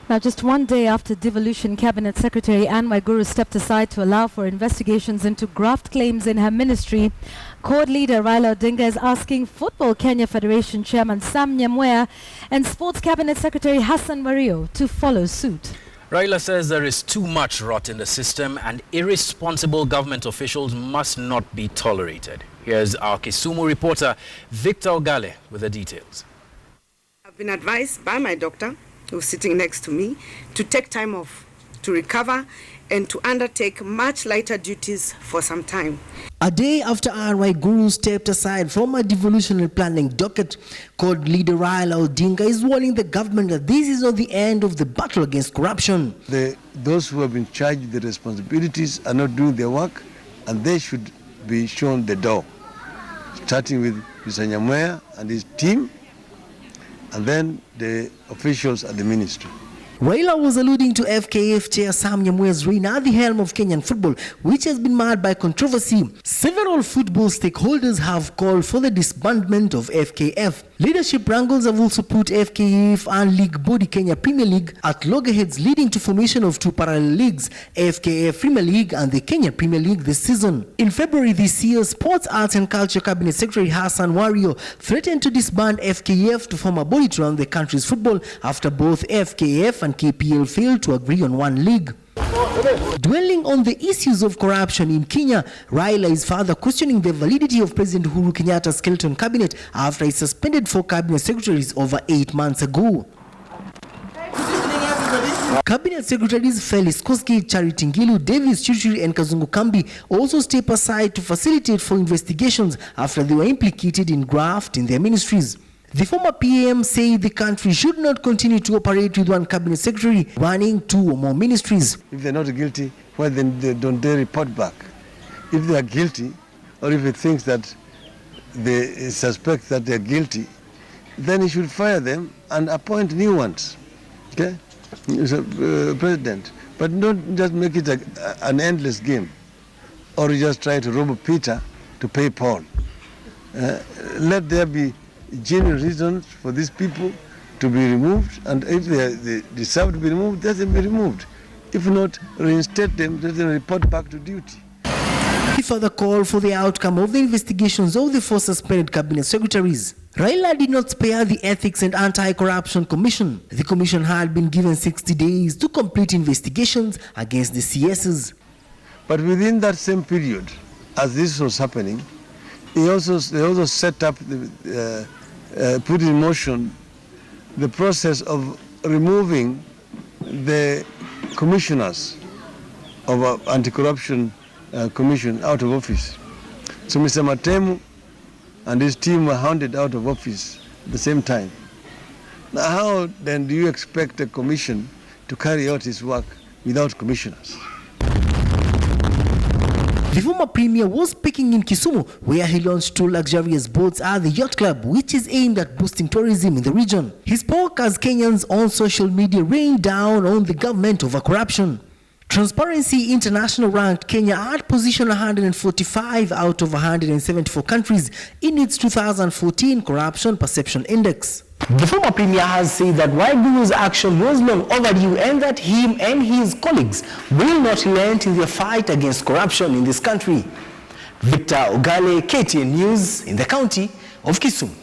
Now, just one day after devolution, Cabinet Secretary Waiguru stepped aside to allow for investigations into graft claims in her ministry, Court Leader Raila Odinga is asking Football Kenya Federation Chairman Sam Nyamweya and Sports Cabinet Secretary Hassan Wario to follow suit. Raila says there is too much rot in the system and irresponsible government officials must not be tolerated. Here's our Kisumu reporter Victor Ogale with the details. I've been advised by my doctor, who's sitting next to me, to take time off, to recover, and to undertake much lighter duties for some time. A day after Waiguru stepped aside from a devolution planning docket, Court Leader Raila Odinga is warning the government that this is not the end of the battle against corruption. Those who have been charged with the responsibilities are not doing their work, and they should be shown the door, starting with Mr. Nyamweya and his team, and then the officials at the ministry. Raila was alluding to FKF chair Sam Nyamweya's reign at the helm of Kenyan football, which has been marred by controversy. Several football stakeholders have called for the disbandment of FKF. Leadership wrangles have also put FKF and league body Kenya Premier League at loggerheads, leading to formation of two parallel leagues, FKF Premier League and the Kenya Premier League this season. In February this year, Sports, Arts and Culture Cabinet Secretary Hassan Wario threatened to disband FKF to form a body to run the country's football after both FKF and KPL failed to agree on one league. Dwelling on the issues of corruption in Kenya, Raila is further questioning the validity of President Uhuru Kenyatta's skeleton cabinet after he suspended 4 cabinet secretaries over 8 months ago. Cabinet secretaries Felix Koski, Charity Ngilu, Davis Chichiri and Kazungu Kambi also step aside to facilitate for investigations after they were implicated in graft in their ministries. The former PM said the country should not continue to operate with one cabinet secretary running 2 or more ministries. If they're not guilty, why then don't they report back? If they are guilty, or if he thinks that they suspect that they're guilty, then he should fire them and appoint new ones. Okay? President. But not just make it an endless game, or just try to rob Peter to pay Paul. Let there be genuine reasons for these people to be removed, and if they deserve to be removed, let them be removed. If not, reinstate them, let them report back to duty. He further called for the outcome of the investigations of the 4 suspended cabinet secretaries. Raila did not spare the Ethics and Anti-Corruption Commission. The commission had been given 60 days to complete investigations against the CSs. But within that same period, as this was happening, they also set up put in motion the process of removing the commissioners of anti-corruption commission out of office. So Mr. Matemu and his team were hounded out of office at the same time. Now how then do you expect a commission to carry out its work without commissioners? The former premier was speaking in Kisumu, where he launched 2 luxurious boats at the yacht club, which is aimed at boosting tourism in the region. He spoke as Kenyans on social media rained down on the government over corruption. Transparency International ranked Kenya at position 145 out of 174 countries in its 2014 Corruption Perception Index. The former premier has said that Waiguru's action was long overdue and that him and his colleagues will not relent in their fight against corruption in this country. Victor Ogale, KTN News, in the county of Kisumu.